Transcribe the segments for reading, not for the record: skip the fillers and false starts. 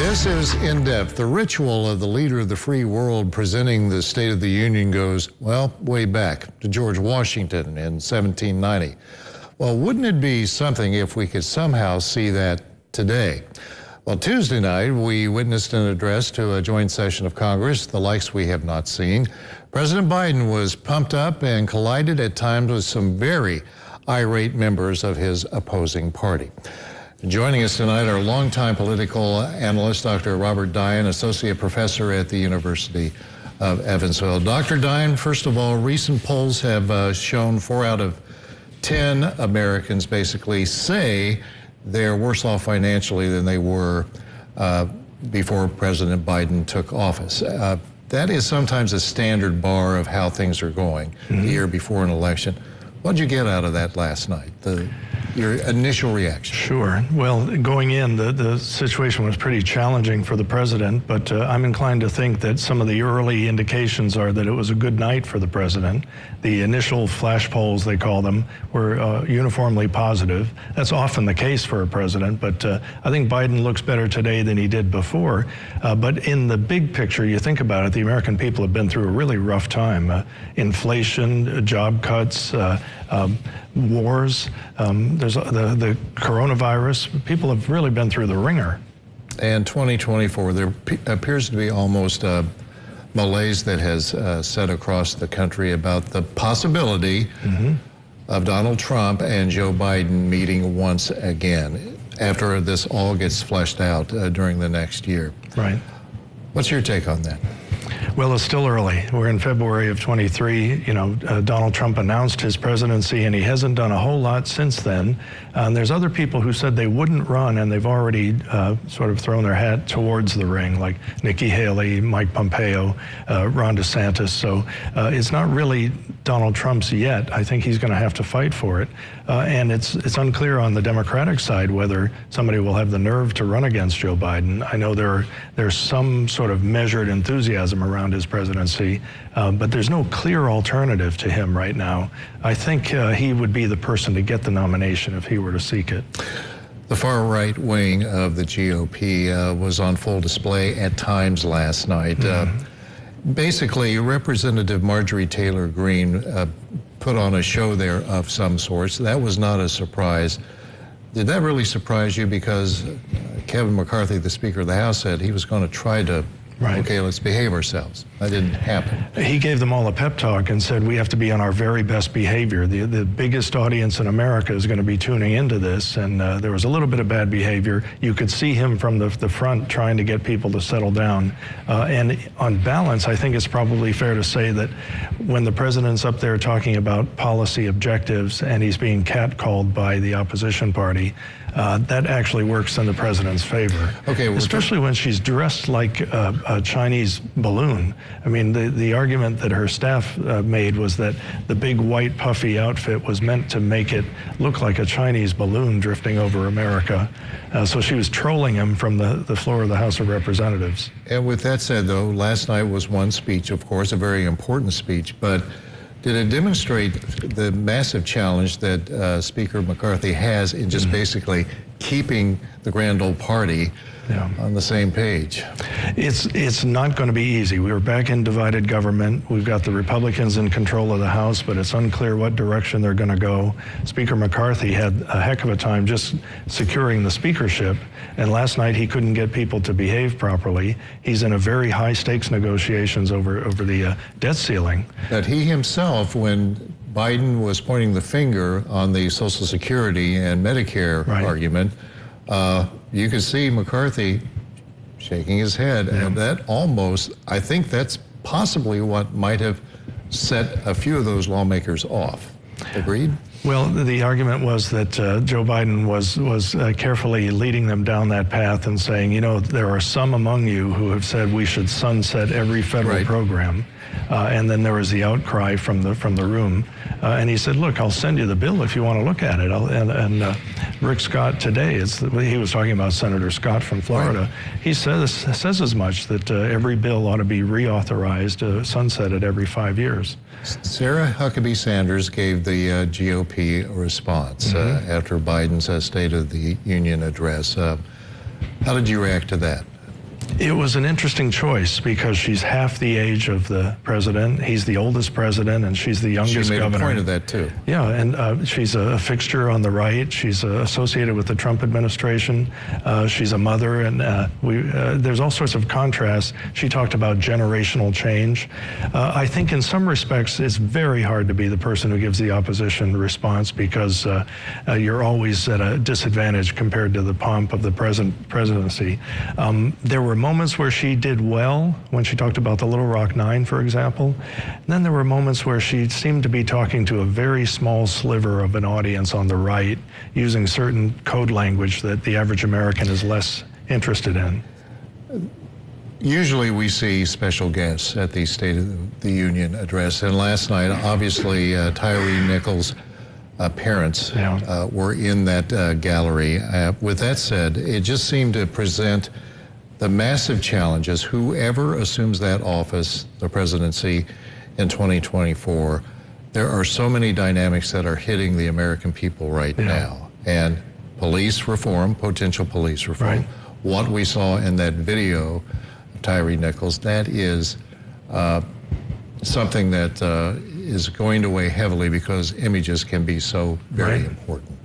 This is In Depth. The ritual of the leader of the free world presenting the State of the Union goes, well, way back to George Washington in 1790. Well, wouldn't it be something if we could somehow see that today? Well, Tuesday night, we witnessed an address to a joint session of Congress, the likes we have not seen. President Biden was pumped up and collided at times with some very irate members of his opposing party. Joining us tonight, our longtime political analyst, Dr. Robert Dion, associate professor at the University of Evansville. Dr. Dion, first of all, recent polls have shown 4 out of 10 Americans basically say they're worse off financially than they were before President Biden took office. That is sometimes a standard bar of how things are going the year before an election. What did you get out of that last night? Your initial reaction? Sure. Well, going in, the situation was pretty challenging for the president, but I'm inclined to think that some of the early indications are that it was a good night for the president. The initial flash polls, they call them, were uniformly positive. That's often the case for a president, but I think Biden looks better today than he did before. But in the big picture, you think about it, the American people have been through a really rough time. Inflation, job cuts, wars, there's the coronavirus. People have really been through the ringer. And 2024, there appears to be almost a malaise that has set across the country about the possibility of Donald Trump and Joe Biden meeting once again after this all gets fleshed out during the next year. Right. What's your take on that? Well, it's still early. We're in February of 23. You know, Donald Trump announced his presidency, and he hasn't done a whole lot since then. There's other people who said they wouldn't run, and they've already sort of thrown their hat towards the ring, like Nikki Haley, Mike Pompeo, Ron DeSantis. So it's not really Donald Trump's yet. I think he's going to have to fight for it. And it's unclear on the Democratic side whether somebody will have the nerve to run against Joe Biden. I know there's some sort of measured enthusiasm around his presidency, but there's no clear alternative to him right now. I think he would be the person to get the nomination if he were to seek it. The far right wing of the GOP was on full display at times last night. Basically, Representative Marjorie Taylor Greene put on a show there of some sorts. That was not a surprise. Did that really surprise you? Because Kevin McCarthy, the Speaker of the House, said he was going to try to, okay, let's behave ourselves. That didn't happen. He gave them all a pep talk and said we have to be on our very best behavior. The biggest audience in America is going to be tuning into this, and there was a little bit of bad behavior. You could see him from the front trying to get people to settle down. And on balance, I think it's probably fair to say that when the president's up there talking about policy objectives and he's being catcalled by the opposition party, that actually works in the president's favor. Okay, especially when she's dressed like a Chinese balloon. I mean, the argument that her staff made was that the big white puffy outfit was meant to make it look like a Chinese balloon drifting over America. So she was trolling him from the floor of the House of Representatives. And with that said, though, last night was one speech, of course, a very important speech, but did it demonstrate the massive challenge that Speaker McCarthy has in just basically keeping the grand old party on the same page? It's not going to be easy. We were back in divided government. We've got the Republicans in control of the House, but it's unclear what direction they're going to go. Speaker McCarthy had a heck of a time just securing the speakership, and last night he couldn't get people to behave properly. He's in a very high stakes negotiations over the debt ceiling. But he himself, when Biden was pointing the finger on the Social Security and Medicare argument, you could see McCarthy shaking his head, and that almost, I think that's possibly what might have set a few of those lawmakers off. Agreed? Well, the argument was that Joe Biden was carefully leading them down that path and saying, you know, there are some among you who have said we should sunset every federal program. And then there was the outcry from the room. And he said, look, I'll send you the bill if you want to look at it. And Rick Scott today, he was talking about Senator Scott from Florida. He says as much, that every bill ought to be reauthorized, sunsetted every 5 years. Sarah Huckabee Sanders gave the GOP a response after Biden's State of the Union address. How did you react to that? It was an interesting choice because she's half the age of the president. He's the oldest president, and she's the youngest governor. She made a point of that, too. Yeah, and she's a fixture on the right. She's associated with the Trump administration. She's a mother, and there's all sorts of contrasts. She talked about generational change. I think in some respects, it's very hard to be the person who gives the opposition response because you're always at a disadvantage compared to the pomp of the presidency. There were moments where she did well, when she talked about the Little Rock Nine, for example. And then there were moments where she seemed to be talking to a very small sliver of an audience on the right, using certain code language that the average American is less interested in. Usually we see special guests at the State of the Union address, and last night, obviously, Tyree Nichols' parents were in that gallery. With that said, it just seemed to present the massive challenges, whoever assumes that office, the presidency, in 2024, there are so many dynamics that are hitting the American people right now. And police reform, potential police reform, what we saw in that video of Tyree Nichols, that is something that is going to weigh heavily because images can be so very important.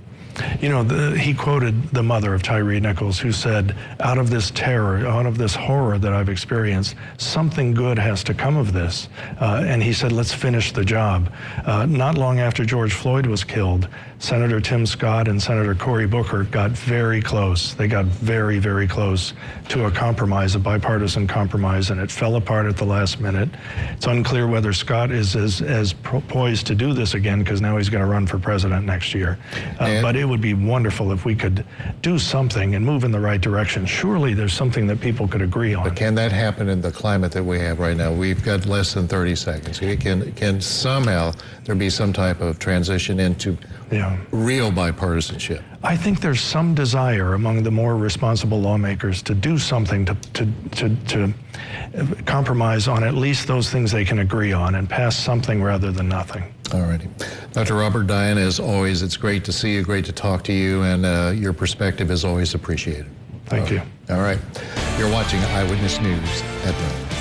You know, he quoted the mother of Tyree Nichols, who said, out of this terror, out of this horror that I've experienced, something good has to come of this. And he said, let's finish the job. Not long after George Floyd was killed, Senator Tim Scott and Senator Cory Booker got very close. They got very, very close to a compromise, a bipartisan compromise, and it fell apart at the last minute. It's unclear whether Scott is as poised to do this again, because now he's going to run for president next year. But it would be wonderful if we could do something and move in the right direction. Surely there's something that people could agree on. But can that happen in the climate that we have right now? We've got less than 30 seconds. Can somehow there be some type of transition into real bipartisanship? I think there's some desire among the more responsible lawmakers to do something to compromise on at least those things they can agree on and pass something rather than nothing. All righty. Dr. Robert Dion, as always, it's great to see you, great to talk to you, and your perspective is always appreciated. Thank you. All right. You're watching Eyewitness News at 9.